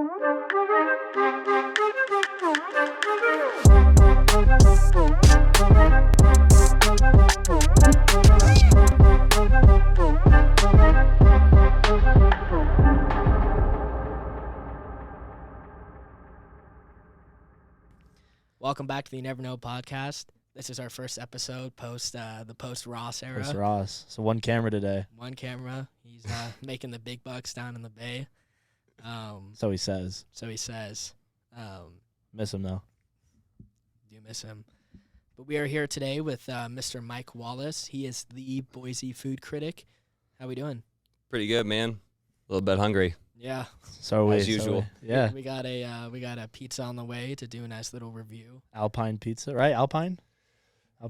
Welcome back to the You Never Know podcast. This is our first episode the post-Ross era. Post-Ross. So one camera today. One camera. He's making the big bucks down in the Bay. So he says. Miss him, though. Do miss him. But we are here today with Mr. Mike Wallace. He is the Boise food critic. How we doing? Pretty good, man. A little bit hungry. Yeah. So as usual. Yeah. We got a pizza on the way to do a nice little review. Alpine Pizza, right? Alpine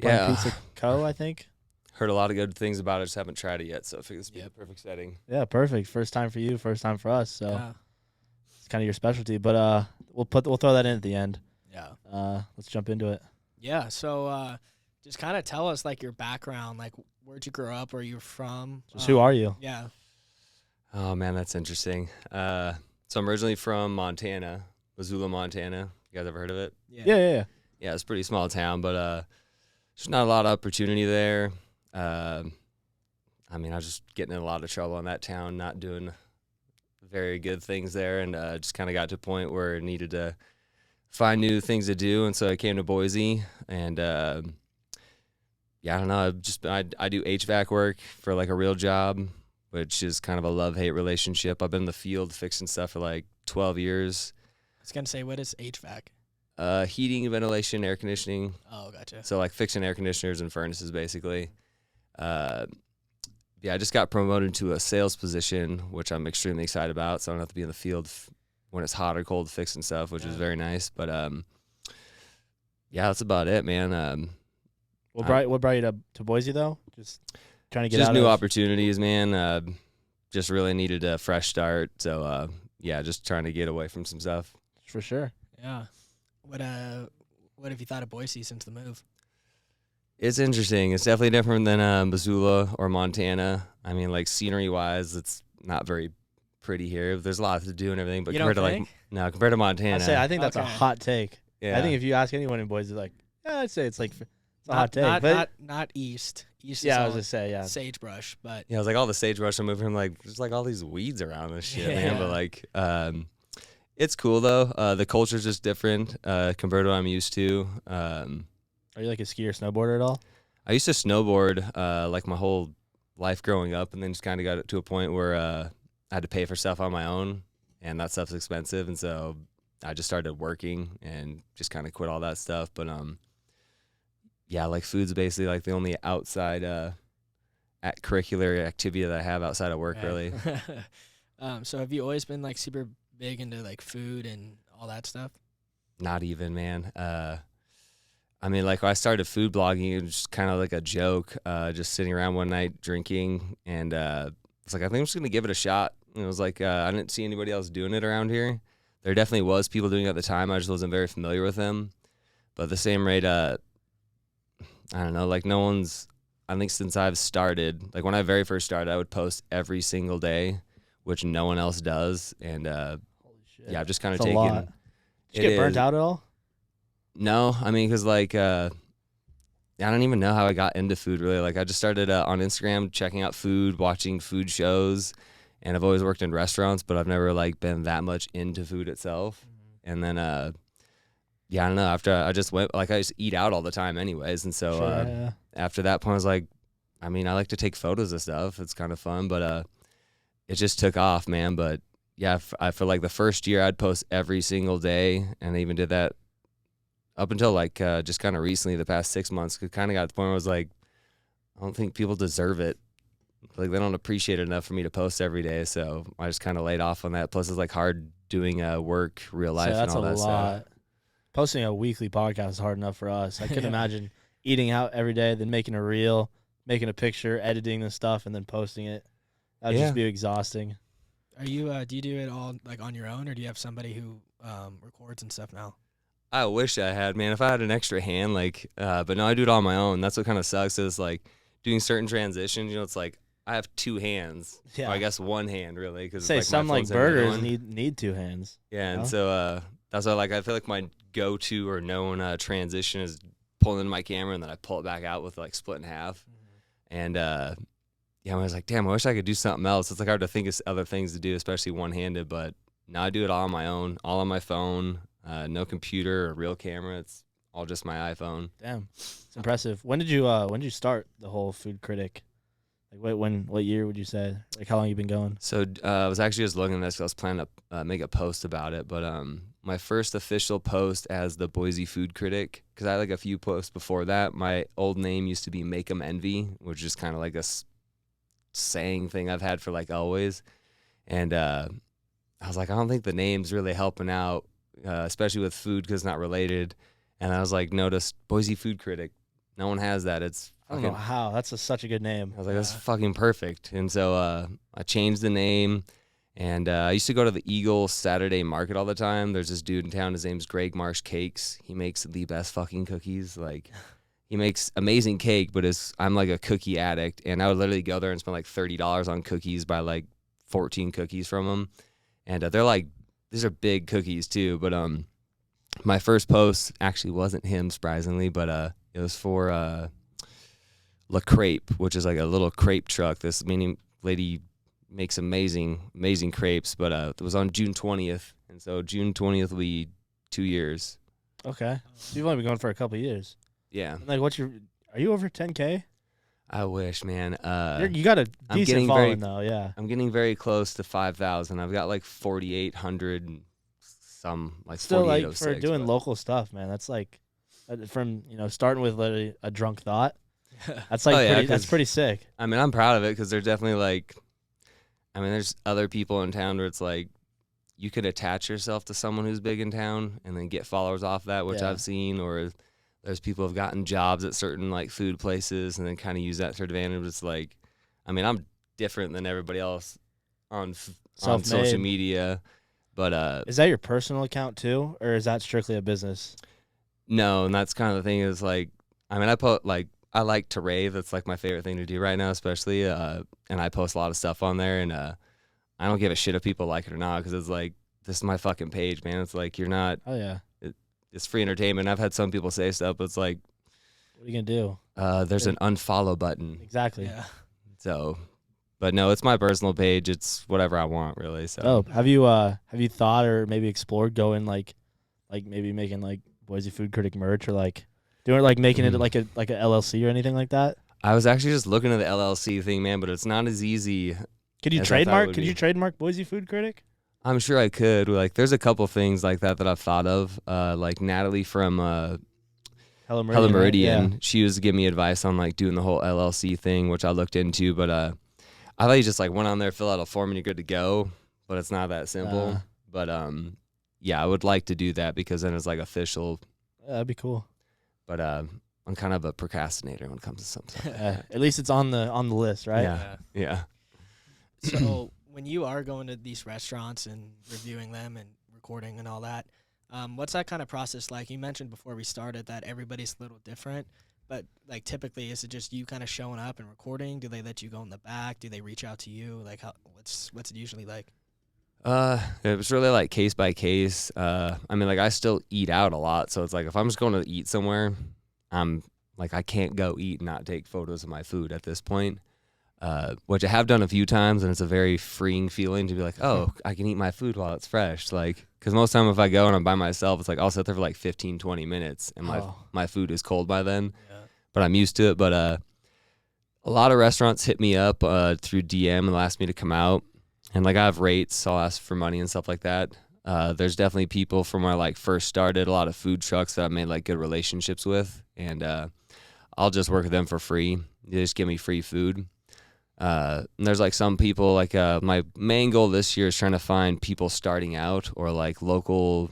Yeah. Pizza Co., I think. Heard a lot of good things about it. Just haven't tried it yet, so I figured this would be the perfect setting. Yeah, perfect. First time for you, first time for us. So Yeah. it's kind of your specialty. But we'll throw that in at the end. Yeah. Let's jump into it. Yeah. So just kind of tell us like your background, like where'd you grow up, where you're from? Just who are you? Yeah. Oh, man, that's interesting. So I'm originally from Montana, Missoula, Montana. You guys ever heard of it? Yeah. Yeah, it's a pretty small town, but there's not a lot of opportunity there. I was just getting in a lot of trouble in that town, not doing very good things there, and just kind of got to a point where I needed to find new things to do, and so I came to Boise, and I don't know, I do HVAC work for like a real job, which is kind of a love-hate relationship. I've been in the field fixing stuff for like 12 years. I was going to say, what is HVAC? Heating, ventilation, air conditioning. Oh, gotcha. So like fixing air conditioners and furnaces, basically. I just got promoted to a sales position, which I'm extremely excited about. So I don't have to be in the field when it's hot or cold fixing stuff, which is very nice. But that's about it, man. What brought you to Boise, though? Just trying to get just out new of opportunities, man. Just really needed a fresh start. So just trying to get away from some stuff. For sure. Yeah. What have you thought of Boise since the move? It's interesting. It's definitely different than Missoula or Montana. I mean, like scenery-wise, it's not very pretty here. There's a lot to do and everything, but compared to Montana, I think that's a hot take. Yeah. I think if you ask anyone in Boise, like, I'd say it's a hot take. Not east. East yeah, is I was gonna say, yeah, sagebrush, but yeah, I was like all the sagebrush I'm moving from, like there's like all these weeds around this shit, man. But like, it's cool though. The culture's just different compared to what I'm used to. Are you like a skier or snowboarder at all? I used to snowboard like my whole life growing up, and then just kind of got to a point where I had to pay for stuff on my own, and that stuff's expensive, and so I just started working and just kind of quit all that stuff. But like food's basically like the only outside curricular activity that I have outside of work, really. So have you always been like super big into like food and all that stuff? Not even, man. Like when I started food blogging, it was just kind of like a joke, just sitting around one night drinking, and it's like, I think I'm just going to give it a shot. And it was like, I didn't see anybody else doing it around here. There definitely was people doing it at the time. I just wasn't very familiar with them. But at the same rate, I don't know, like no one's, I think since I've started, like when I very first started, I would post every single day, which no one else does. And Holy shit. I've just kind of That's a taken. lot. Did you get burnt out at all? No, because like I don't even know how I got into food really. Like I just started on Instagram checking out food, watching food shows, and I've always worked in restaurants, but I've never like been that much into food itself. And then I don't know. After I just went, like I just eat out all the time anyways, and so after that point I was like, I like to take photos of stuff. It's kind of fun, but it just took off, man. But yeah, for like the first year I'd post every single day, and I even did that up until like just kind of recently, the past 6 months. It kind of got to the point where I was like, I don't think people deserve it. Like they don't appreciate it enough for me to post every day. So I just kind of laid off on that. Plus it's like hard doing work, real life, and all that stuff. Posting a weekly podcast is hard enough for us. I couldn't imagine eating out every day, then making a reel, making a picture, editing the stuff, and then posting it. That would just be exhausting. Are you? Do you do it all like on your own, or do you have somebody who records and stuff now? I wish I had, man. If I had an extra hand, but no, I do it all on my own. That's what kind of sucks is like doing certain transitions. It's like I have two hands. Yeah. Or I guess one hand really, because Say like some my like phone's in the other burgers one. need two hands. Yeah, you know? and so that's why like I feel like my go-to or known transition is pulling in my camera and then I pull it back out with like split in half. And yeah, I was like, damn, I wish I could do something else. It's like hard to think of other things to do, especially one-handed. But now I do it all on my own, all on my phone, no computer or real camera. It's all just my iPhone. Damn, it's impressive. When did you start the whole food critic? Like what year would you say? Like how long you been going? So I was actually just looking at this 'cause I was planning to make a post about it. But my first official post as the Boise Food Critic, because I had like a few posts before that. My old name used to be Make 'em Envy, which is kind of like a saying thing I've had for like always. And I was like, I don't think the name's really helping out, especially with food because it's not related. And I was like, noticed Boise Food Critic. No one has that. It's I don't know how. That's such a good name. I was like, that's fucking perfect. And so I changed the name. And I used to go to the Eagle Saturday Market all the time. There's this dude in town. His name's Greg Marsh Cakes. He makes the best fucking cookies. Like, he makes amazing cake, but I'm like a cookie addict. And I would literally go there and spend like $30 on cookies, buy like 14 cookies from him. And they're like, these are big cookies too. But my first post actually wasn't him, surprisingly, but it was for La Crepe, which is like a little crepe truck. This meaning lady makes amazing crepes, but it was on June 20th. And so June 20th will be 2 years. Okay. So you've only been going for a couple of years. Yeah. Like are you over 10K? I wish, man. You got a decent following though, yeah. I'm getting very close to 5,000. I've got like 4,800 and some, like still 4,806. Like for doing local stuff, man. That's like from, starting with literally a drunk thought. That's like that's pretty sick. I mean, I'm proud of it because they're definitely like, I mean, there's other people in town where it's like you could attach yourself to someone who's big in town and then get followers off that, which I've seen, or there's people who've gotten jobs at certain like food places and then kind of use that to advantage. It's like, I mean, I'm different than everybody else on social media, but is that your personal account too, or is that strictly a business? No, and that's kind of the thing is like, I mean, I like to rave. That's like my favorite thing to do right now, especially. And I post a lot of stuff on there, and I don't give a shit if people like it or not because it's like, this is my fucking page, man. It's like, you're not. Oh yeah. It's free entertainment. I've had some people say stuff, but it's like, what are you gonna do? There's an unfollow button. Exactly. Yeah. So, but no, it's my personal page. It's whatever I want, really. So. Oh, have you thought or maybe explored going like maybe making like Boise Food Critic merch or like doing like making it like a LLC or anything like that? I was actually just looking at the LLC thing, man, but it's not as easy. Could you trademark? Could you trademark Boise Food Critic? I'm sure I could. Like, there's a couple things like that I've thought of. Like Natalie from Hella Meridian, right? Yeah. she was giving me advice on like doing the whole LLC thing, which I looked into. But I thought you just like went on there, fill out a form, and you're good to go. But it's not that simple. But yeah, I would like to do that because then it's like official. Yeah, that'd be cool. But I'm kind of a procrastinator when it comes to something. At least it's on the list, right? Yeah. So when you are going to these restaurants and reviewing them and recording and all that, what's that kind of process like? You mentioned before we started that everybody's a little different, but like typically is it just you kind of showing up and recording? Do they let you go in the back? Do they reach out to you? Like what's it usually like? It was really like case by case. I mean, like I still eat out a lot, so it's like if I'm just going to eat somewhere, I'm like I can't go eat and not take photos of my food at this point. Which I have done a few times, and it's a very freeing feeling to be like, oh, I can eat my food while it's fresh. Like, because most time if I go and I'm by myself, it's like I'll sit there for like 15, 20 minutes, and my food is cold by then. Yeah. But I'm used to it. But a lot of restaurants hit me up through DM and they'll ask me to come out. And like I have rates, I'll ask for money and stuff like that. There's definitely people from when I like first started, a lot of food trucks that I've made like good relationships with, and I'll just work with them for free. They just give me free food. And there's like some people like my main goal this year is trying to find people starting out or like local,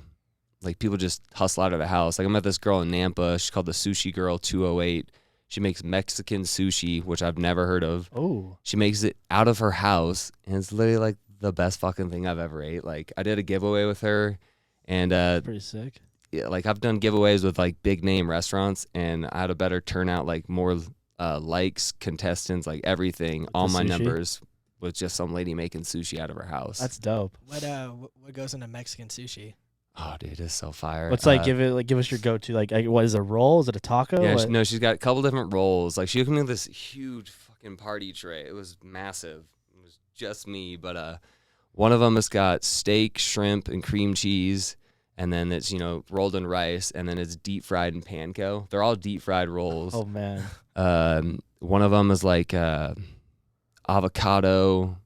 like people just hustle out of the house. Like I met this girl in Nampa. She's called the Sushi Girl 208. She makes Mexican sushi, which I've never heard of. Oh. She makes it out of her house, and it's literally like the best fucking thing I've ever ate. Like I did a giveaway with her, and pretty sick. Yeah, like I've done giveaways with like big name restaurants, and I had a better turnout, like more likes, contestants, like everything, all my sushi? numbers with just some lady making sushi out of her house. That's dope. What goes into Mexican sushi? Oh, dude, it's so fire. What's give us your go-to, what is it, a roll? Is it a taco? Yeah, What? no, she's got a couple different rolls. Like she hooked me with this huge fucking party tray. It was massive. It was just me, but one of them has got steak, shrimp, and cream cheese, and then it's rolled in rice, and then it's deep fried in panko. They're all deep fried rolls. Oh man. One of them is like avocado,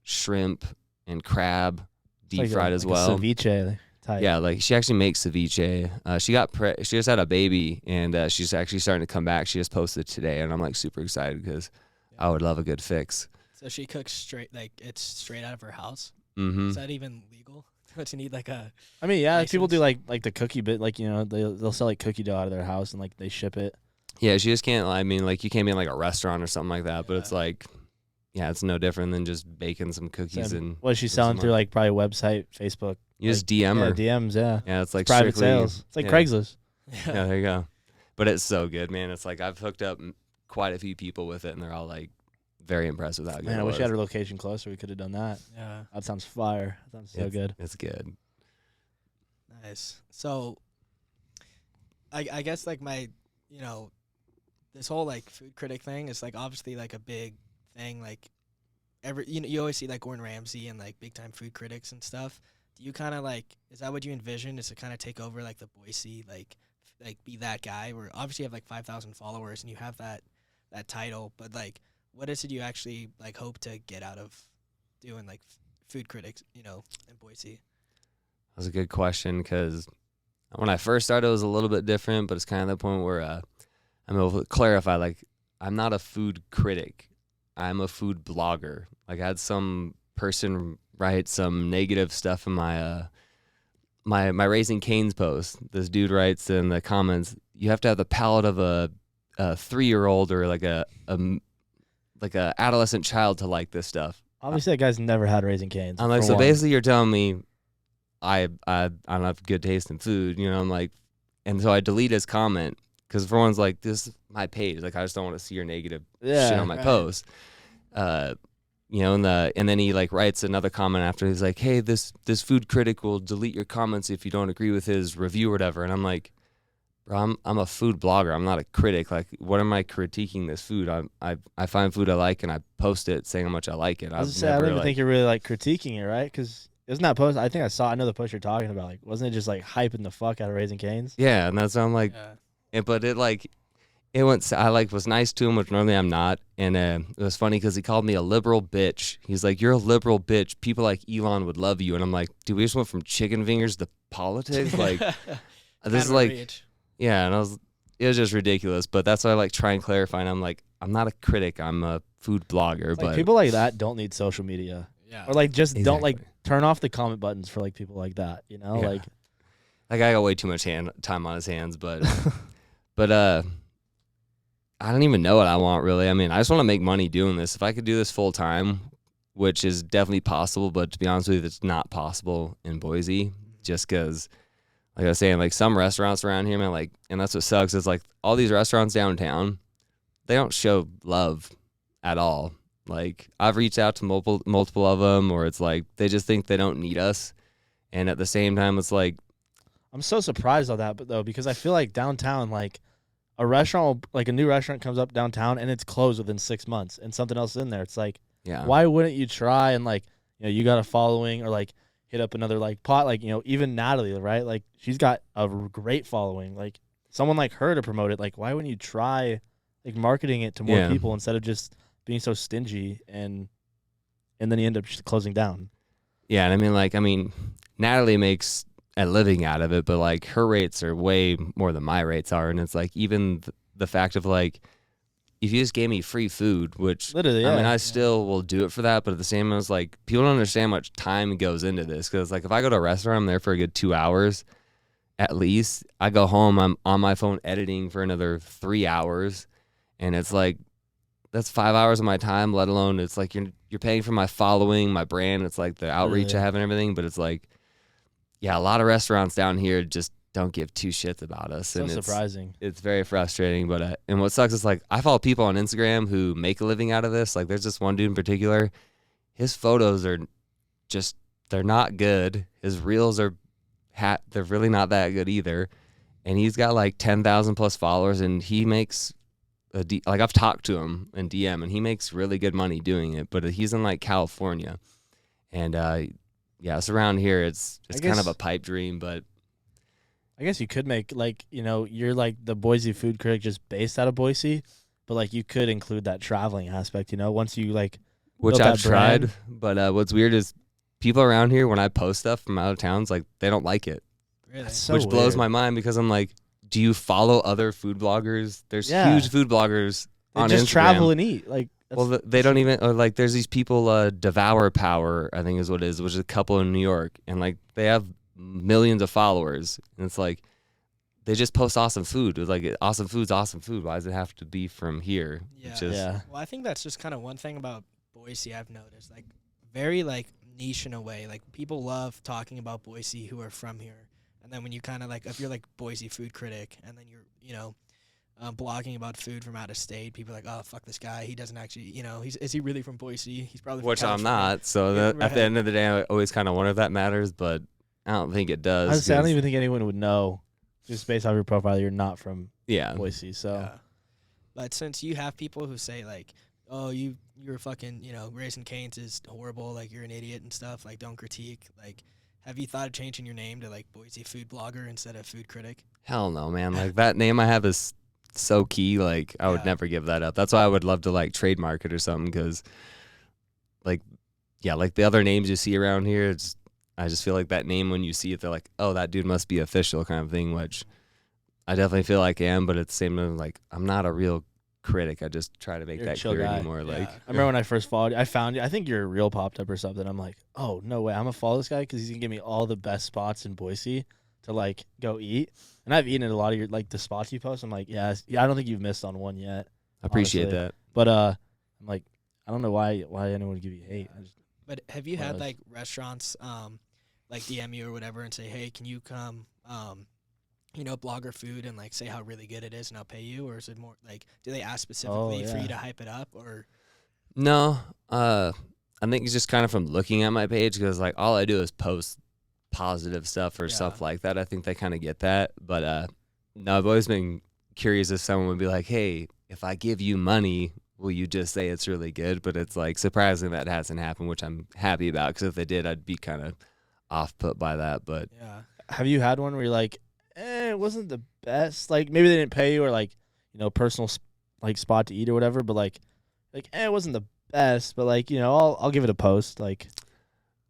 shrimp, and crab, deep fried as well. Ceviche type. Yeah, like she actually makes ceviche. She just had a baby, and she's actually starting to come back. She just posted today, and I'm like super excited because I would love a good fix. So she cooks straight, like it's straight out of her house. Mm-hmm. Is that even legal? Don't you need like a? I mean, yeah, license? people do like the cookie bit, they'll sell like cookie dough out of their house and like they ship it. Yeah, she just can't. I mean, like you can't be in like a restaurant or something like that, but Yeah. it's like, yeah, it's no different than just baking some cookies and. What is she selling through like probably website, Facebook? You just DM her. DMs, yeah. Yeah, it's like Private strictly, sales. It's like yeah. Craigslist. Yeah, there you go. But it's so good, man. It's like I've hooked up quite a few people with it, and they're all like very impressed with how good Man, it I wish was. you had her location closer. We could have done that. Yeah. That sounds fire. That sounds so good. It's good. Nice. So, I guess like my, this whole like food critic thing is like obviously like a big thing. Like you always see like Gordon Ramsay and like big time food critics and stuff. Do you kind of like, is that what you envision? Is to kind of take over like the Boise, like be that guy where obviously you have like 5,000 followers and you have that title, but like what is it you actually like hope to get out of doing like food critics, in Boise? That was a good question because when I first started, it was a little bit different, but it's kind of the point where I'm able to clarify, like, I'm not a food critic. I'm a food blogger. Like, I had some person write some negative stuff in my my Raising Cane's post. This dude writes in the comments, you have to have the palate of a 3-year-old or like a adolescent child to like this stuff. Obviously, that guy's never had Raising Cane's. I'm like, for so one. basically you're telling me I don't have good taste in food, I'm like, and so I delete his comment because everyone's like, this is my page, like I just don't want to see your negative shit on my post, and then he like writes another comment after. He's like, hey, this food critic will delete your comments if you don't agree with his review or whatever, and I'm like, bro, I'm a food blogger. I'm not a critic. Like, what am I critiquing this food? I find food I like and I post it saying how much I like it. I don't even think you're really like critiquing it, right? Because isn't that post? I know the post you're talking about. Like, wasn't it just like hyping the fuck out of Raising Cane's? Yeah, and that's why I'm like, but it went. I like was nice to him, which normally I'm not. And it was funny because he called me a liberal bitch. He's like, you're a liberal bitch. People like Elon would love you. And I'm like, dude, we just went from chicken fingers to politics. Like, this is like. Reach. Yeah, and it was just ridiculous. But that's why I like try and clarify. And I'm like, I'm not a critic. I'm a food blogger. It's but like people like that don't need social media. Yeah. Or like just don't like Exactly. turn off the comment buttons for like people like that. Yeah. Like that guy got way too much time on his hands. But I don't even know what I want really. I mean, I just want to make money doing this. If I could do this full time, which is definitely possible, but to be honest with you, it's not possible in Boise, just because. Like I was saying, like some restaurants around here, man, like, and that's what sucks is like all these restaurants downtown, they don't show love at all. Like I've reached out to multiple of them, or it's like they just think they don't need us, and at the same time, it's like I'm so surprised on that, but though because I feel like downtown, like a restaurant, like a new restaurant comes up downtown and it's closed within 6 months, and something else is in there. It's like, yeah, why wouldn't you try and like you got a following or like hit up another like pot, like even Natalie, right? Like she's got a great following, like someone like her to promote it. Like why wouldn't you try like marketing it to more people instead of just being so stingy and then you end up just closing down? Yeah, and I mean, Natalie makes a living out of it, but like her rates are way more than my rates are, and it's like even the fact of like if you just gave me free food, which literally, I mean, I still will do it for that, but at the same time, it's like people don't understand how much time goes into this. Because like if I go to a restaurant, I'm there for a good 2 hours at least. I go home, I'm on my phone editing for another 3 hours, and it's like that's 5 hours of my time. Let alone it's like you're paying for my following, my brand. It's like the outreach I have and everything. But it's like, yeah, a lot of restaurants down here just don't give two shits about us. So and surprising. It's very frustrating. But and what sucks is like I follow people on Instagram who make a living out of this. Like there's this one dude in particular. His photos are just they're not good. His reels are they're really not that good either. And he's got like 10,000 plus followers, and he makes like I've talked to him in DM, and he makes really good money doing it. But he's in like California, and yeah, it's around here. It's kind of a pipe dream, but I guess you could make like you're like the Boise food critic just based out of Boise, but like you could include that traveling aspect. Once you like, which built I've that brand. tried. But what's weird is people around here when I post stuff from out of towns, like they don't like it. Really? That's so which blows weird. my mind because I'm like, do you follow other food bloggers? There's Yeah. huge food bloggers They on just Instagram. travel and eat. Like, Well, they don't even or like. There's these people, Devour Power, I think is what it is, which is a couple in New York, and like they have millions of followers, and it's like they just post awesome food. It's like awesome food's awesome food. Why does it have to be from here? Yeah. Which is, yeah. Well, I think that's just kind of one thing about Boise I've noticed, like very like niche in a way. Like people love talking about Boise who are from here, and then when you kind of like if you're like Boise food critic, and then you're blogging about food from out of state, people are like, oh fuck this guy, he doesn't actually, is he really from Boise? He's probably from which I'm California. not. So Yeah, at the end of the day, I always kind of wonder if that matters, but I don't think it does. Honestly, I don't 'cause- even think anyone would know, just based off your profile, you're not from Yeah. Boise. So Yeah. But since you have people who say like, oh, you're fucking, Raising Cane's is horrible, like you're an idiot and stuff, like don't critique, like have you thought of changing your name to like Boise food blogger instead of food critic? Hell no, man. Like that name I have is so key. Like I would Yeah. never give that up. That's why I would love to like trademark it or something. Because, like, yeah, like the other names you see around here, I just feel like that name when you see it, they're like, oh, that dude must be official kind of thing. Which I definitely feel like I am, but at the same time, like I'm not a real critic. I just try to make You're a that chill clear guy. anymore. Like Yeah. I remember when I first followed you, I found you. I think your reel popped up or something. I'm like, oh no way, I'm gonna follow this guy because he's gonna give me all the best spots in Boise to like go eat. And I've eaten at a lot of your like the spots you post. I'm like, yeah, I don't think you've missed on one yet. I appreciate honestly. that. But I'm like, I don't know why anyone would give you hate. But have you had Was. like restaurants like DM you or whatever and say, hey, can you come blog our food and like say how really good it is and I'll pay you? Or is it more like, do they ask specifically for yeah. you to hype it up? Or No, I think it's just kind of from looking at my page because like all I do is post positive stuff or Yeah. stuff like that. I think they kind of get that, but no, I've always been curious if someone would be like, "Hey, if I give you money, will you just say it's really good?" But it's like surprising that hasn't happened, which I'm happy about because if they did, I'd be kind of off put by that. But yeah. Have you had one where you're like, it wasn't the best? Like maybe they didn't pay you or like personal like spot to eat or whatever, but like it wasn't the best, but like I'll give it a post. Like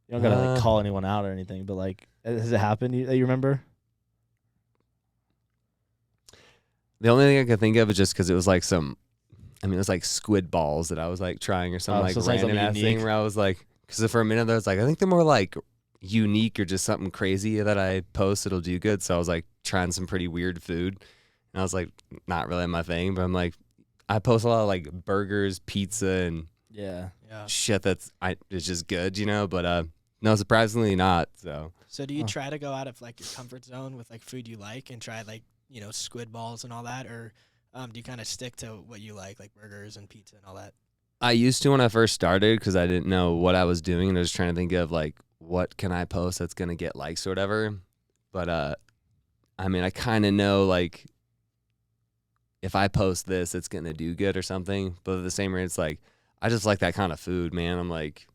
you don't gotta like call anyone out or anything, but like has it happened that you remember? the only thing I can think of is just because it was like it was like squid balls that I was like trying or some like so it's like random something ass unique. thing where I was like, because for a minute there I was like, I think they're more like unique or just something crazy that I post it'll do good. So I was like trying some pretty weird food, and I was like, not really my thing, but I'm like, I post a lot of like burgers, pizza, and Yeah. Yeah. shit it's just good, But no, surprisingly not. So do you Huh. try to go out of like your comfort zone with like food you like and try like, squid balls and all that? Or do you kind of stick to what you like burgers and pizza and all that? I used to when I first started because I didn't know what I was doing and I was trying to think of like what can I post that's gonna get likes or whatever. But I mean I kind of know like if I post this it's gonna do good or something. But at the same rate, it's like I just like that kind of food, man. I'm like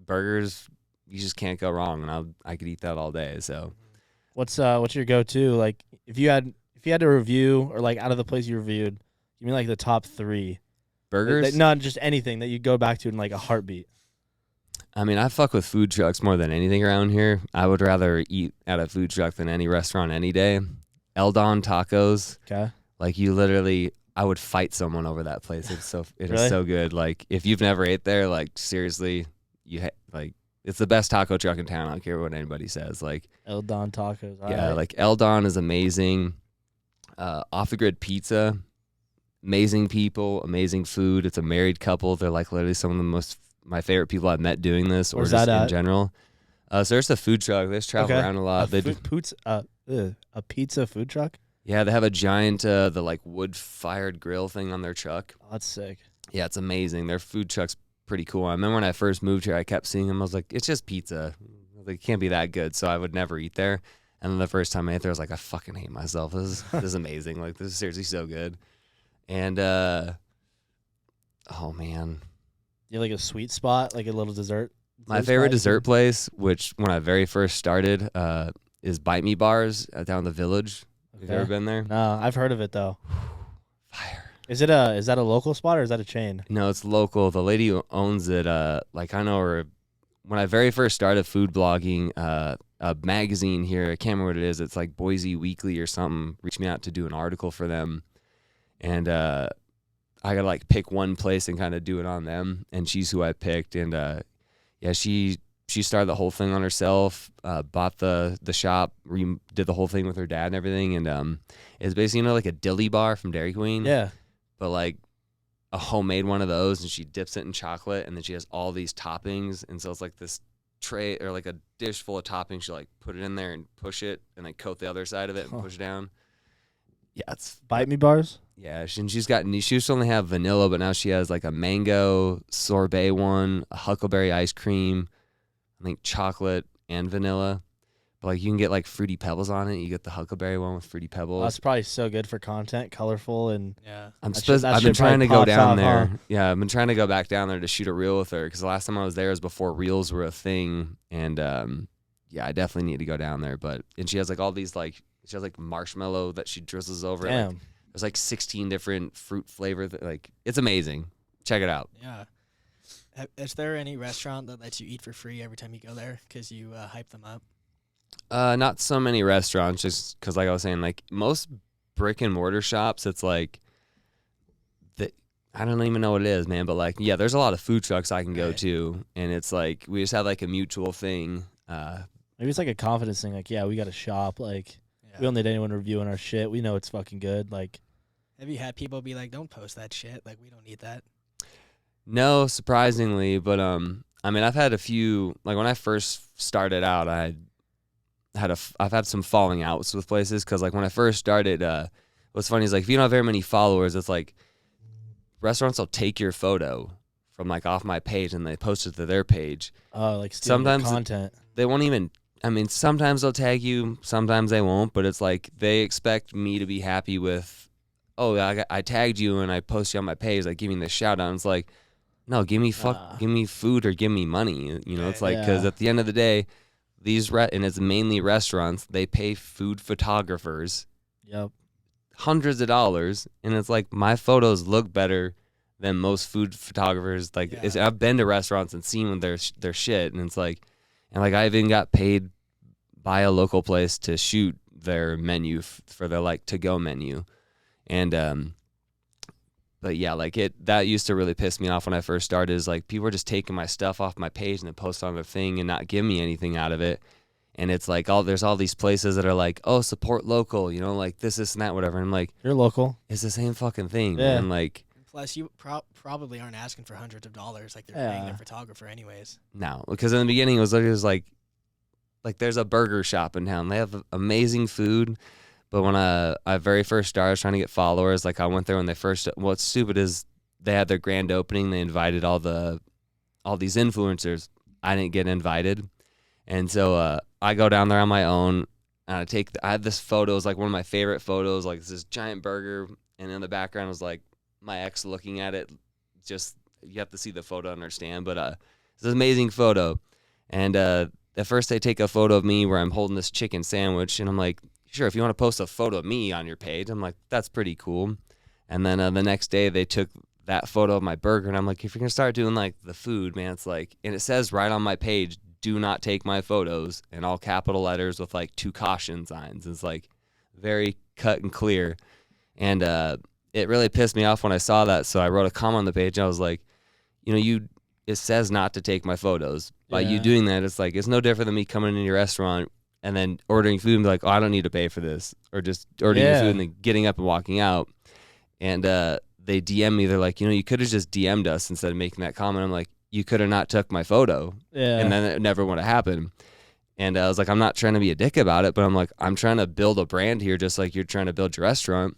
burgers, you just can't go wrong, and I could eat that all day. So What's your go-to? Like if you had to review or like out of the place you reviewed, you mean like the top 3 burgers. not just anything that you go back to in like a heartbeat. I mean, I fuck with food trucks more than anything around here. I would rather eat at a food truck than any restaurant any day. El Don Tacos, Okay. like you literally, I would fight someone over that place. It is Really? so good. Like if you've never ate there, like seriously, like it's the best taco truck in town. I don't care what anybody says. Like El Don Tacos. all yeah, right. like El Don is amazing. Off the grid pizza, amazing people, amazing food. It's a married couple. They're like literally some of my favorite people I've met doing this, or Where's just that in at? general. So there's a food truck. They just travel around a lot. A pizza food truck? Yeah, they have a giant, the like wood-fired grill thing on their truck. Oh, that's sick. Yeah, it's amazing. Their food truck's pretty cool. I remember when I first moved here, I kept seeing them. I was like, it's just pizza. Like, it can't be that good. So I would never eat there. And then the first time I ate there, I was like, I fucking hate myself. This is amazing. Like, this is seriously so good. And, oh, man. You have like a sweet spot, like a little dessert? My favorite dessert place, which when I very first started, is Bite Me Bars down in the Village. Have you ever been there? No, I've heard of it, though. Fire. Is that a local spot or is that a chain? No, it's local. The lady who owns it, like I know her. When I very first started food blogging, a magazine here, I can't remember what it is. It's like Boise Weekly or something. Reached me out to do an article for them, and I gotta like pick one place and kind of do it on them. And she's who I picked, and yeah, she started the whole thing on herself. Bought the shop, did the whole thing with her dad and everything, and it's basically like a dilly bar from Dairy Queen. Yeah, but like a homemade one of those, and she dips it in chocolate, and then she has all these toppings, and so it's like this tray or like a dish full of toppings. She like put it in there and push it, and then coat the other side of it and push it down. Yeah, it's Bite Me Bars. Yeah, she used to only have vanilla, but now she has like a mango sorbet one, a huckleberry ice cream, I think chocolate and vanilla. But like you can get like Fruity Pebbles on it. You get the huckleberry one with Fruity Pebbles. Oh, that's probably so good for content, colorful, and Yeah. I've been trying to go down there. Huh? Yeah, I've been trying to go back down there to shoot a reel with her because the last time I was there was before reels were a thing, and yeah, I definitely need to go down there. And she has like all these like she has like marshmallow that she drizzles over. Damn. Like, there's like 16 different fruit flavors. Like it's amazing. Check it out. Yeah. Is there any restaurant that lets you eat for free every time you go there because you hype them up? Not so many restaurants, just because, like I was saying, like most brick and mortar shops, it's like I don't even know what it is, man. But like, yeah, there's a lot of food trucks I can go to, and it's like we just have like a mutual thing. Maybe it's like a confidence thing. Like, yeah, we got a shop. Like, we don't need anyone reviewing our shit. We know it's fucking good. Like, have you had people be like, "Don't post that shit. Like, we don't need that." No, surprisingly, but I mean, I've had a few. Like when I first started out, I've had some falling outs with places because like when I first started, what's funny is like if you don't have very many followers, it's like restaurants will take your photo from like off my page and they post it to their page. Oh, like sometimes content. They won't even. I mean, sometimes they'll tag you, sometimes they won't. But it's like they expect me to be happy with, oh, I tagged you and I post you on my page, like give me the shout out. And it's like, no, give me food or give me money. You know, it's like because at the end of the day. And it's mainly restaurants, they pay food photographers hundreds of dollars, and it's like my photos look better than most food photographers. Like I've been to restaurants and seen their shit, and it's like, and like I even got paid by a local place to shoot their menu for their like to go menu, and but yeah, like that used to really piss me off when I first started. Is like people were just taking my stuff off my page and then post on their thing and not giving me anything out of it. And it's like there's all these places that are like, oh, support local, you know, like this and that, whatever. And I'm like, you're local. It's the same fucking thing, man. Like, plus you probably aren't asking for hundreds of dollars, like they're paying their photographer anyways. No, because in the beginning it was like there's a burger shop in town. They have amazing food. But when I very first started, I was trying to get followers. Like I went there when they first. What's stupid is they had their grand opening. They invited all these influencers. I didn't get invited, and so I go down there on my own. And I had this photo. It was like one of my favorite photos. Like this giant burger, and in the background was like my ex looking at it. Just you have to see the photo to understand. But it's an amazing photo. And at first they take a photo of me where I'm holding this chicken sandwich, and I'm like. Sure, if you want to post a photo of me on your page, I'm like, that's pretty cool. And then the next day they took that photo of my burger, and I'm like, if you're going to start doing like the food, man, it's like, and it says right on my page, do not take my photos in all capital letters with like 2 caution signs. It's like very cut and clear. And it really pissed me off when I saw that. So I wrote a comment on the page, and I was like, you know, it says not to take my photos. By you doing that, it's like, it's no different than me coming into your restaurant and then ordering food and be like, oh, I don't need to pay for this. Or just ordering food and then getting up and walking out. And they DM me. They're like, you know, you could have just DM'd us instead of making that comment. I'm like, you could have not took my photo. Yeah. And then it never would have happened. And I was like, I'm not trying to be a dick about it, but I'm like, I'm trying to build a brand here just like you're trying to build your restaurant.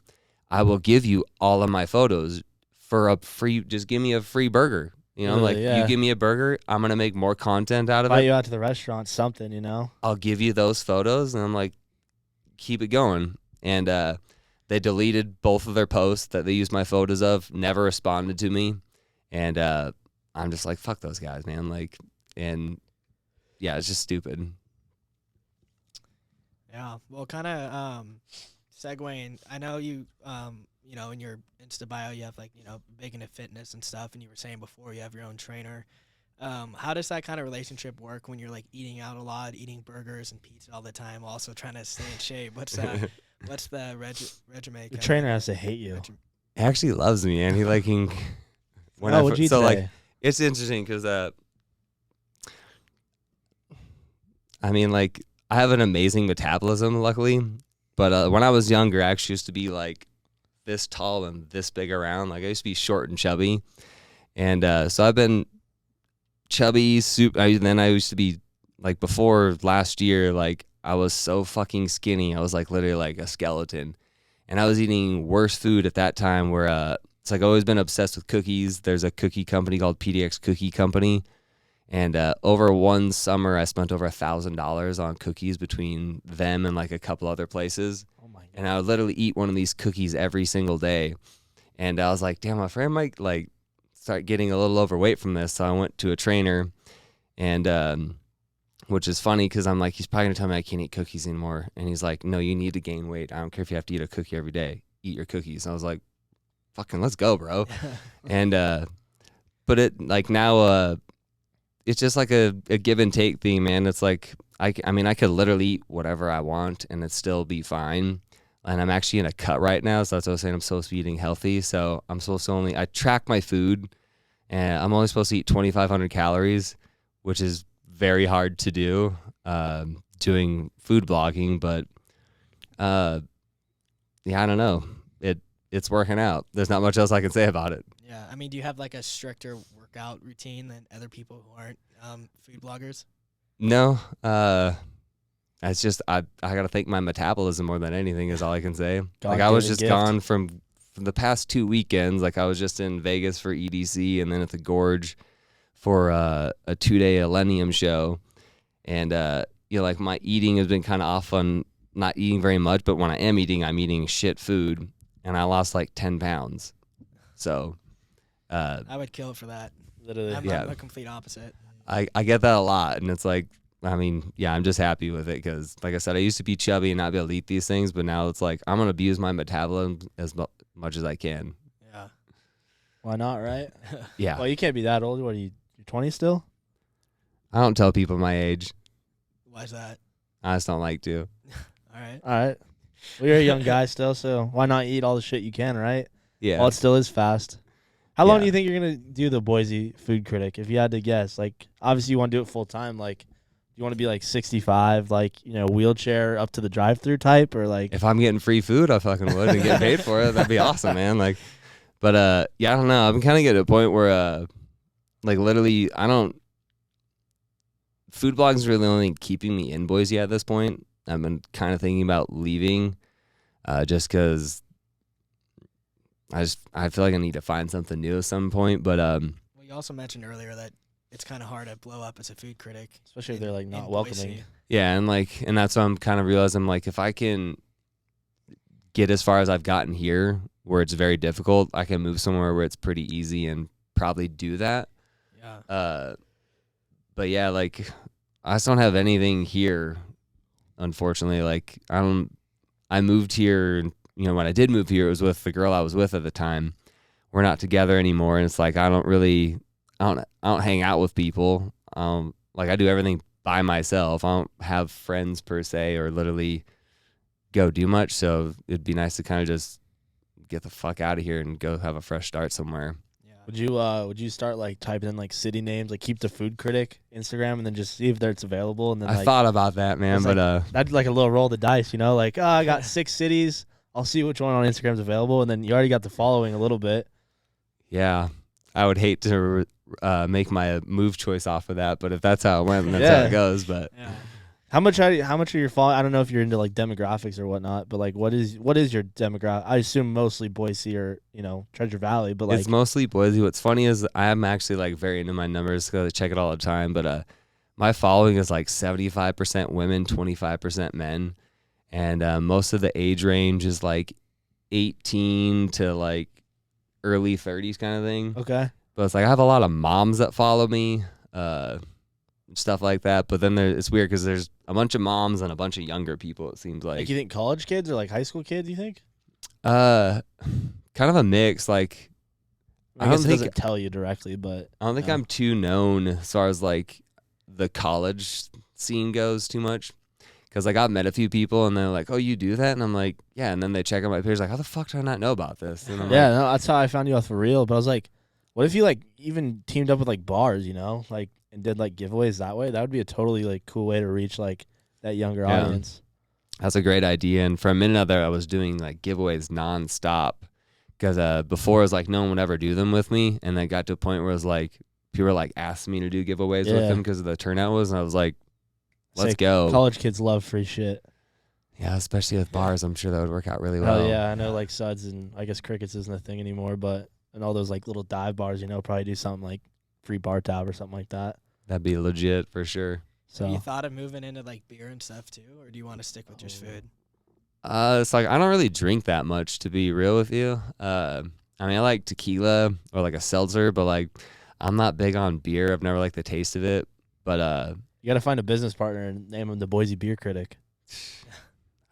I will give you all of my photos for a free, just give me a free burger. You know, Literally, like you give me a burger, I'm going to make more content out of Invite it. you out to the restaurant, something, you know? I'll give you those photos. And I'm like, keep it going. And they deleted both of their posts that they used my photos of, never responded to me. And I'm just like, fuck those guys, man. Like, and yeah, it's just stupid. Yeah. Well, kind of segueing. I know you, you know, in your Insta bio, you have like, you know, big into fitness and stuff, and you were saying before you have your own trainer. How does that kind of relationship work when you're like eating out a lot, eating burgers and pizza all the time, also trying to stay in shape? What's the regimen? The trainer has to hate you. He actually loves me, and he like when Oh, what'd you so say? like it's interesting because I mean, like, I have an amazing metabolism, luckily. But when I was younger, I actually used to be like this tall and this big around. Like, I used to be short and chubby. And so I've been chubby, then I used to be, like, before last year, like, I was so fucking skinny. I was, like, literally like a skeleton. And I was eating worse food at that time where it's like I've always been obsessed with cookies. There's a cookie company called PDX Cookie Company. And over one summer, I spent over $1,000 on cookies between them and like a couple other places. Oh my God. And I would literally eat one of these cookies every single day. And I was like, damn, my friend might like start getting a little overweight from this. So I went to a trainer, and which is funny because I'm like, he's probably gonna tell me I can't eat cookies anymore. And he's like, no, you need to gain weight. I don't care if you have to eat a cookie every day. Eat your cookies. And I was like, fucking let's go, bro. And but it like now it's just like a give and take thing, man. It's like I mean I could literally eat whatever I want and it still be fine. And I'm actually in a cut right now, so that's what I was saying. I'm supposed to be eating healthy, so I'm supposed to I track my food, and I'm only supposed to eat 2,500 calories, which is very hard to do doing food blogging. But yeah, I don't know. It's working out. There's not much else I can say about it. Yeah. I mean, do you have like a stricter workout routine than other people who aren't food bloggers? No, it's just I gotta thank my metabolism more than anything is all I can say. Like I was just gone from the past 2 weekends. Like I was just in Vegas for EDC and then at the Gorge for a 2-day Millennium show, and you know, like my eating has been kind of off on not eating very much. But when I am eating, I'm eating shit food, and I lost like 10 pounds. So I would kill for that. Literally. I'm a complete opposite. I get that a lot, and it's like, I mean, yeah, I'm just happy with it because, like I said, I used to be chubby and not be able to eat these things, but now it's like I'm gonna abuse my metabolism as much as I can. Yeah. Why not, right? Yeah. Well, you can't be that old. What are you, 20 still? I don't tell people my age. Why's that? I just don't like to. All right. All right. Well, you're a young guy still, so why not eat all the shit you can, right? Yeah. While it still is fast. How long Yeah. do you think you're going to do the Boise Food Critic, if you had to guess? Like, obviously you want to do it full time. Like, you want to be like 65, like, you know, wheelchair up to the drive-through type, or like? If I'm getting free food, I fucking would and get paid for it. That'd be awesome, man. Like, but yeah, I don't know. I'm kind of getting to a point where like literally food blogging is really only keeping me in Boise at this point. I've been kind of thinking about leaving, just because I feel like I need to find something new at some point. But Well, you also mentioned earlier that it's kind of hard to blow up as a food critic, Especially if they're like not in welcoming. Boise. yeah, and that's what I'm kind of realizing. Like, if I can get as far as I've gotten here, where it's very difficult, I can move somewhere where it's pretty easy and probably do that. Yeah. But yeah, like I just don't have anything here, unfortunately. Like I moved here, you know, when I did move here, it was with the girl I was with at the time. We're not together anymore, and it's like I don't hang out with people. Like I do everything by myself. I don't have friends per se, or literally go do much. So it'd be nice to kind of just get the fuck out of here and go have a fresh start somewhere. Yeah. Would you start like typing in like city names, like keep the Food Critic Instagram, and then just see if it's available? And then I thought about that, man, it's but that'd like a little roll of the dice, you know? Like, oh, I got 6 cities. I'll see which one on Instagram's available, and then you already got the following a little bit. yeah, I would hate to make my move choice off of that. But if that's how it went, then that's how Yeah. it goes. But Yeah. How much are your following? I don't know if you're into like demographics or whatnot, but like what is your demographic? I assume mostly Boise or Treasure Valley, but like It's mostly Boise. What's funny is I'm actually like very into my numbers because I check it all the time. But my following is like 75% women, 25% men, and most of the age range is like 18 to like early 30s kind of thing. okay. But it's like I have a lot of moms that follow me, stuff like that. But then it's weird because there's a bunch of moms and a bunch of younger people. It seems Like like you think college kids or like high school kids? You think? kind of a mix. Like I don't guess it think- doesn't tell you directly, but I don't think No. I'm too known as far as like the college scene goes too much. Because like I've met a few people and they're like, "Oh, you do that?" And I'm like, "Yeah." And then they check out my page like, "How the fuck did I not know about this?" And I'm yeah, like, no, that's how I found you off for real. But I was like, what if you like even teamed up with like bars, like and did like giveaways that way? That would be a totally like cool way to reach like that younger Yeah. audience. that's a great idea. And for a minute there, I was doing like giveaways nonstop. Because before it was like no one would ever do them with me, and then it got to a point where it was like people were like asking me to do giveaways with Yeah. them because of the turnout was, and I was like, "Let's Sick. go!" College kids love free shit. Yeah, especially with bars, I'm sure that would work out really well. Oh yeah, I know like Suds and I guess Crickets isn't a thing anymore, but and all those like little dive bars, probably do something like free bar tab or something like that. That'd be legit for sure. Have So you thought of moving into like beer and stuff too, or do you want to stick with just food? It's like I don't really drink that much, to be real with you. I mean, I like tequila or like a seltzer, but like I'm not big on beer. I've never liked the taste of it. But you got to find a business partner and name him the Boise Beer Critic.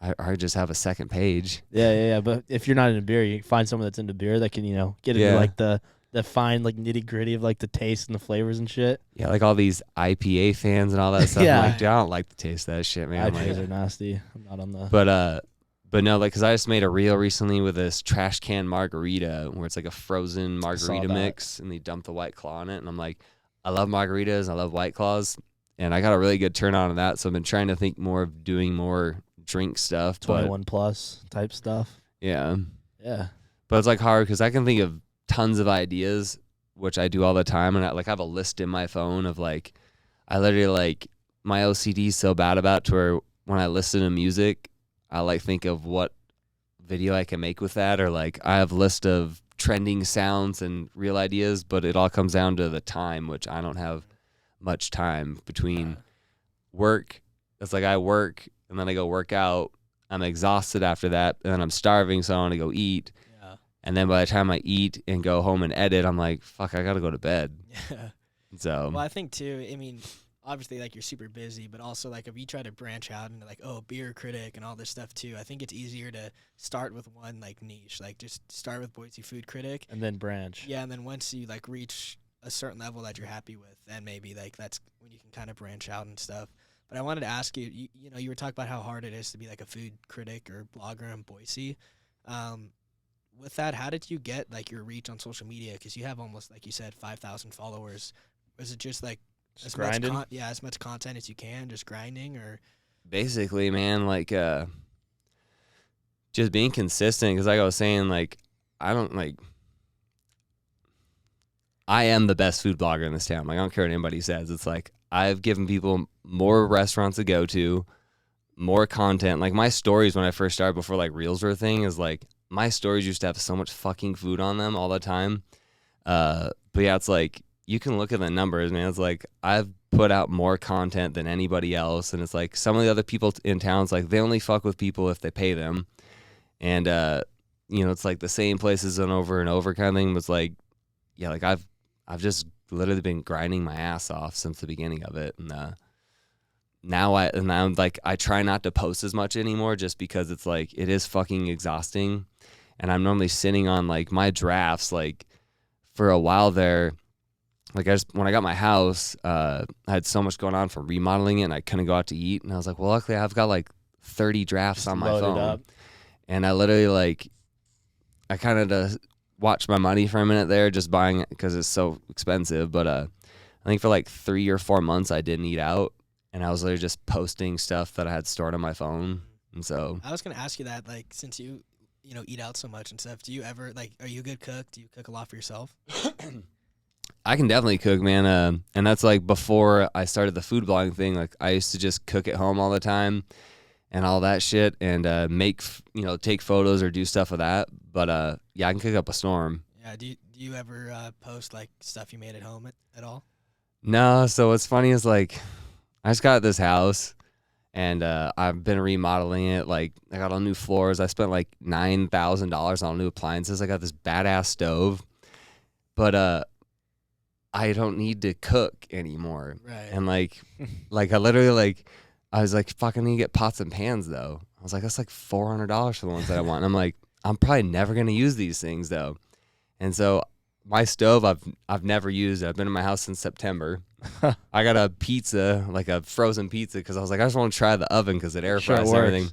I just have a second page. Yeah. But if you're not into beer, you find someone that's into beer that can, get into Yeah. like the fine like nitty gritty of like the taste and the flavors and shit. Yeah, like all these IPA fans and all that stuff. Yeah. I'm like, dude, I don't like the taste of that shit, man. I'm IPAs like, are nasty. I'm not on the. but no, like, cause I just made a reel recently with this trash can margarita where it's like a frozen margarita that. mix, and they dump the White Claw in it, and I'm like, I love margaritas, and I love White Claws, and I got a really good turnout on that. So I've been trying to think more of doing more drink stuff. 21 plus type stuff. Yeah, Yeah. but it's like hard because I can think of tons of ideas, which I do all the time, and I have a list in my phone of like, I literally like my OCD is so bad about to where when I listen to music, I like think of what video I can make with that, or like I have a list of trending sounds and real ideas, but it all comes down to the time, which I don't have much time between work. It's like I work and then I go work out. I'm exhausted after that, and then I'm starving, so I want to go eat. Yeah. And then by the time I eat and go home and edit, I'm like, fuck, I gotta go to bed. Yeah. So Well, I think too. I mean, obviously, like you're super busy, but also like if you try to branch out into like beer critic and all this stuff too, I think it's easier to start with one like niche, like just start with Boise food critic. And then branch. Yeah, and then once you like reach a certain level that you're happy with, then maybe like that's when you can kind of branch out and stuff. But I wanted to ask you, you were talking about how hard it is to be like a food critic or blogger in Boise. With that, how did you get like your reach on social media? Because you have almost, like you said, 5,000 followers. Was it just like Just grinding? as much content as you can, just grinding, or? basically, man, like just being consistent, because like I was saying, like I am the best food blogger in this town. Like I don't care what anybody says. It's like I've given people more restaurants to go to, more content. Like my stories when I first started, before like reels were a thing, is like my stories used to have so much fucking food on them all the time. But yeah, it's like you can look at the numbers, man. It's like I've put out more content than anybody else, and it's like some of the other people in towns, like they only fuck with people if they pay them, and it's like the same places and over kind of thing. But it's like, yeah, like I've just literally been grinding my ass off since the beginning of it, and now I'm like I try not to post as much anymore, just because it's like it is fucking exhausting, and I'm normally sitting on like my drafts. Like for a while there, like when I got my house, I had so much going on from remodeling it, and I couldn't go out to eat, and I was like, well, luckily I've got like 30 drafts Just on my load it phone, up. and I literally like I kind of watch my money for a minute there, just buying it because it's so expensive. But I think for like 3 or 4 months I didn't eat out, and I was literally just posting stuff that I had stored on my phone. And so I was gonna ask you that, like, since you eat out so much and stuff, do you ever like, are you a good cook? Do you cook a lot for yourself? I can definitely cook, man. And that's like before I started the food blogging thing. Like I used to just cook at home all the time and all that shit, and take photos or do stuff with that. But yeah, I can cook up a storm. Yeah. Do you ever post like stuff you made at home at all? No, so what's funny is like I just got this house and I've been remodeling it. Like I got all new floors. I spent like $9,000 on new appliances. I got this badass stove, but I don't need to cook anymore. Right. And like I literally I was like, fuck, I need to get pots and pans though. I was like, that's like $400 for the ones that I want. And I'm like, I'm probably never gonna use these things though. And so my stove I've never used. I've been in my house since September. I got a pizza, like a frozen pizza, because I was like, I just want to try the oven because it air fries and everything.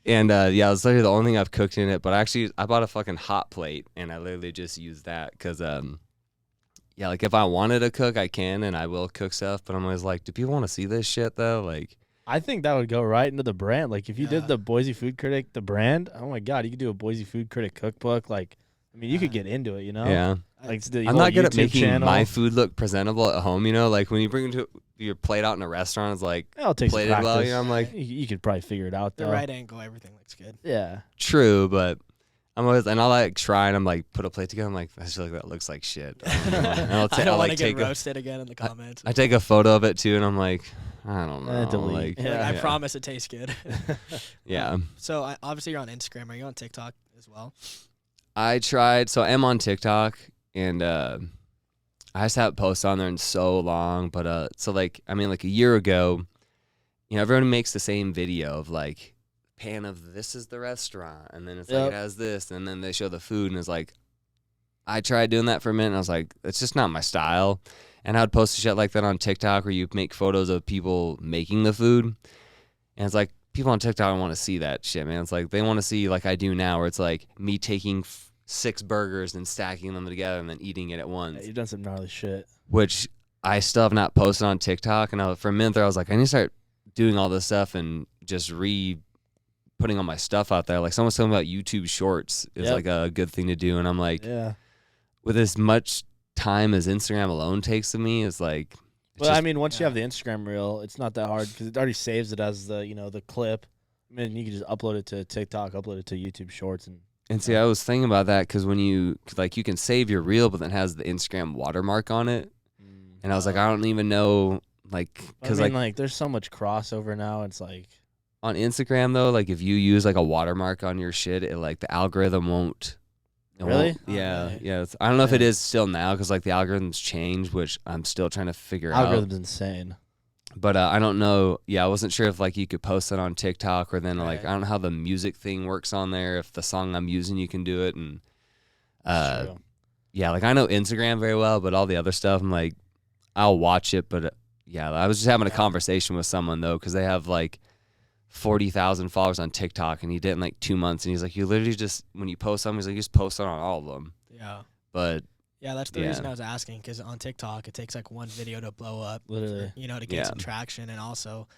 And yeah, it's literally the only thing I've cooked in it. But I bought a fucking hot plate, and I literally just used that because yeah, like if I wanted to cook, I can, and I will cook stuff. But I'm always like, do people want to see this shit though? Like, I think that would go right into the brand. Like if you did the Boise Food Critic, the brand, oh my God, you could do a Boise Food Critic cookbook. Like, I mean, you could get into it, you know? Yeah. Like I'm not good at YouTube making channel. my food look presentable at home, you know? Like when you bring your plate out in a restaurant, it's like It'll take some plated practice. well, you know? I'm like, you could probably figure it out The though. right angle, everything looks good. Yeah. true, but I'm always, and I'll like try and I'm like, put a plate together. I'm like, I feel like that looks like shit. I don't want to get take roasted again in the comments. I take a photo of it too, and I'm like, I don't know. delete. Like, Yeah. I promise it tastes good. yeah. So obviously you're on Instagram. Are you on TikTok as well? I tried, so I'm on TikTok, and I just haven't posted on there in so long. But so like, I mean, like a year ago, you know, everyone makes the same video of like pan of this is the restaurant, and then it's like it has this, and then they show the food, and it's like, I tried doing that for a minute, and I was like, it's just not my style. And I'd post shit like that on TikTok where you make photos of people making the food, and it's like, people on TikTok don't want to see that shit, man. It's like they want to see like I do now, where it's like me taking 6 burgers and stacking them together and then eating it at once. Yeah, you've done some gnarly shit. Which I still have not posted on TikTok. And for a minute there, I was like, I need to start doing all this stuff and just putting all my stuff out there. Like someone's talking about YouTube Shorts is like a good thing to do. And I'm like, with as much time as Instagram alone takes to me, it's like. Well, I mean, once you have the Instagram reel, it's not that hard because it already saves it as the clip. I mean, you can just upload it to TikTok, upload it to YouTube Shorts, and see, I was thinking about that because when you can save your reel, but then it has the Instagram watermark on it, and I was like, I don't even know, like, because like there's so much crossover now. It's like on Instagram though, like if you use like a watermark on your shit, it like the algorithm won't. Really? Yeah. I don't know if it is still now because like the algorithms change, which I'm still trying to figure out. Algorithm's insane. But I don't know. Yeah, I wasn't sure if like you could post it on TikTok or then like I don't know how the music thing works on there. If the song I'm using, you can do it, and yeah, like I know Instagram very well, but all the other stuff, I'm like, I'll watch it. But yeah, I was just having a conversation with someone though because they have like 40,000 followers on TikTok, and he did it in like 2 months, and he's like, you literally just when you post something, he's like, you just post it on all of them. Yeah. But yeah, that's the reason I was asking, because on TikTok, it takes like one video to blow up, literally, to get some traction. And also,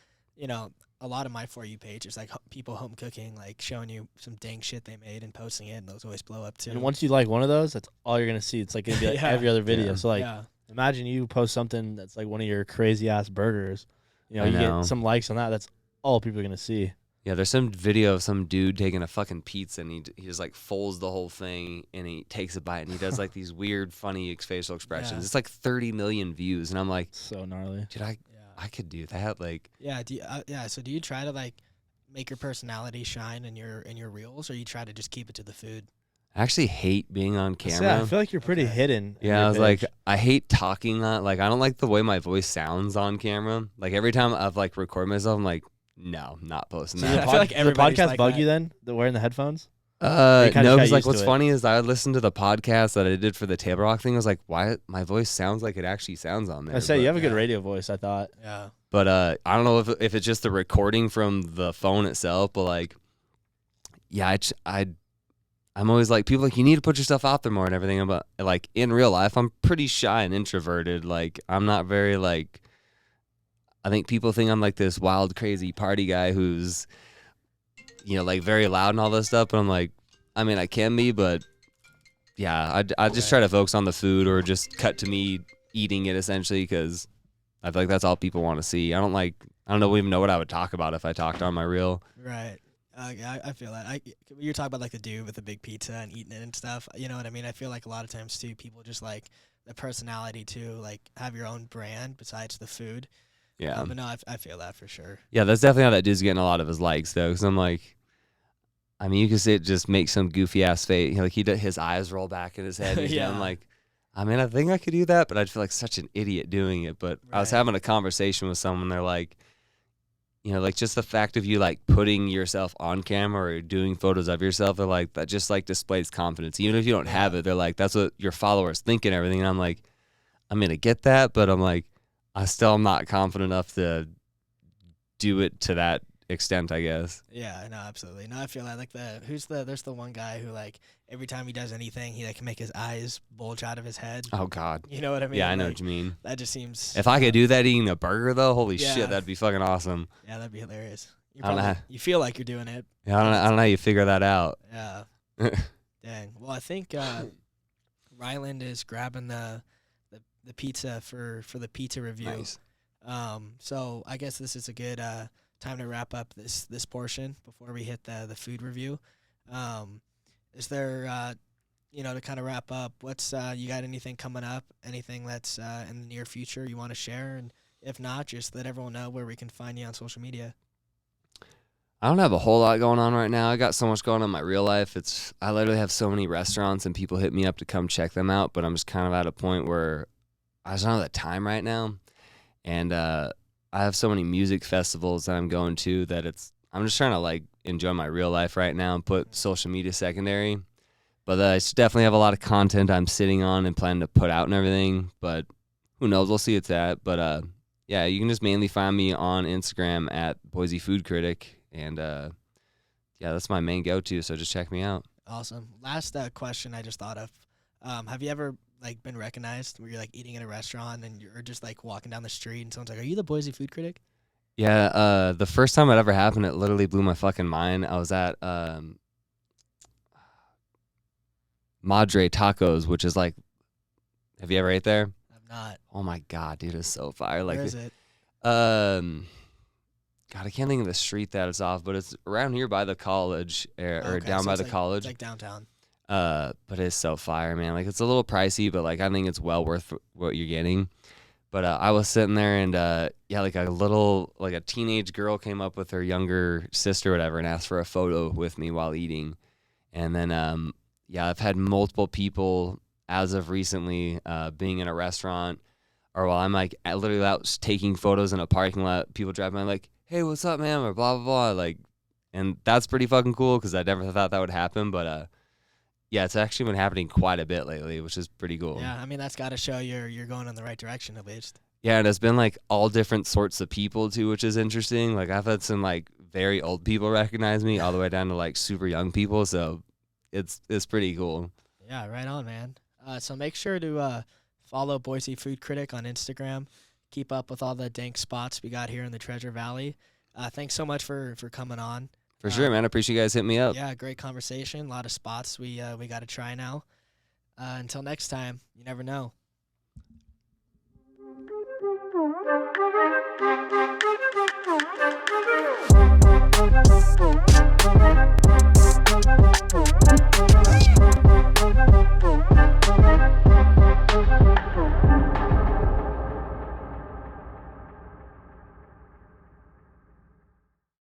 a lot of my For You page is like people home cooking, like showing you some dang shit they made and posting it, and those always blow up too. And once you like one of those, that's all you're going to see. It's like going to be like every other video. So like, imagine you post something that's like one of your crazy ass burgers. You get some likes on that. That's all people are going to see. Yeah, there's some video of some dude taking a fucking pizza, and he just like folds the whole thing, and he takes a bite, and he does like these weird, funny facial expressions. Yeah. It's like 30 million views, and I'm like, so gnarly. Dude, I could do that. Like, So do you try to like make your personality shine in your reels, or you try to just keep it to the food? I actually hate being on camera. Yeah, I feel like you're pretty hidden. Yeah, I was like, I hate talking. Like, I don't like the way my voice sounds on camera. Like every time I've like recorded myself, I'm like, no, not posting that. I feel like everybody's the podcast like bug that. You then? The wearing the headphones? No, because like what's funny is I listened to the podcast that I did for the Table Rock thing. I was like, why my voice sounds like it actually sounds on there. I say you have a good radio voice, I thought. Yeah. But I don't know if it's just the recording from the phone itself, but like, yeah, I'm always like, people are like, you need to put yourself out there more and everything. But like in real life, I'm pretty shy and introverted. Like I'm not very like. I think people think I'm like this wild, crazy party guy who's, like very loud and all this stuff. But I'm like, I mean, I can be, but yeah, I just try to focus on the food or just cut to me eating it essentially because I feel like that's all people want to see. I don't even know what I would talk about if I talked on my reel. Right. I feel that. You're talking about like the dude with the big pizza and eating it and stuff. You know what I mean? I feel like a lot of times too, people just like the personality to like have your own brand besides the food. Yeah. But no, I feel that for sure. Yeah, that's definitely how that dude's getting a lot of his likes though. Because I'm like, I mean, you can see it just make some goofy ass face. Like his eyes roll back in his head. And Yeah. I'm like, I mean, I think I could do that, but I'd feel like such an idiot doing it. But I was Right. having a conversation with someone. They're like, you know, like just the fact of you like putting yourself on camera or doing photos of yourself, they're like, that just like displays confidence. Even if you don't have it, they're like, that's what your followers think and everything. And I'm like, I'm going to get that, but I'm like, I still am not confident enough to do it to that extent, I guess. Yeah, no, absolutely. No, I feel that like there's the one guy who like every time he does anything, he like can make his eyes bulge out of his head. Oh, God. You know what I mean? Yeah, I know Like, what you mean. that just seems. If I could do that eating a burger, though, holy Yeah. shit, that'd be fucking awesome. Yeah, that'd be hilarious. I don't know. You feel like you're doing it. Yeah, I don't know how you figure that out. Yeah. Dang. Well, I think Ryland is grabbing the pizza for the pizza review. Nice. So I guess this is a good time to wrap up this portion before we hit the food review. Is there to kind of wrap up? What's you got anything coming up? Anything that's in the near future you want to share? And if not, just let everyone know where we can find you on social media. I don't have a whole lot going on right now. I got so much going on in my real life. I literally have so many restaurants and people hit me up to come check them out, but I'm just kind of at a point where I just don't have the time right now. And I have so many music festivals that I'm going to that I'm just trying to like enjoy my real life right now and put social media secondary. But I definitely have a lot of content I'm sitting on and planning to put out and everything. But who knows? We'll see what's at. But yeah, you can just mainly find me on Instagram at Boise Food Critic. And yeah, that's my main go-to. So just check me out. Awesome. Last question I just thought of. Have you ever like been recognized where you're like eating in a restaurant and you're just like walking down the street and someone's like, "Are you the Boise Food Critic?" Yeah, the first time it ever happened, it literally blew my fucking mind. I was at Madre Tacos, which is like, have you ever ate there? I'm not. Oh my god, dude, it's so fire. Like, Where is it? God, I can't think of the street that it's off, but it's around here by the college or Okay, down so by it's the like- college. It's like downtown. But it's so fire, man. Like, it's a little pricey, but like I think it's well worth what you're getting. But I was sitting there and yeah, like a teenage girl came up with her younger sister or whatever and asked for a photo with me while eating. And then yeah, I've had multiple people as of recently being in a restaurant or while I'm like literally out taking photos in a parking lot, people drive by like, "Hey, what's up, man?" or blah blah blah, like, and that's pretty fucking cool because I never thought that would happen. But yeah, it's actually been happening quite a bit lately, which is pretty cool. Yeah, I mean that's got to show you're going in the right direction at least. Yeah, and it's been like all different sorts of people too, which is interesting. Like I've had some like very old people recognize me all the way down to like super young people, so it's pretty cool. Yeah, right on, man. So make sure to follow Boise Food Critic on Instagram. Keep up with all the dank spots we got here in the Treasure Valley. Thanks so much for coming on. For sure, man. I appreciate you guys hitting me up. Yeah, great conversation. A lot of spots we got to try now. Until next time, you never know.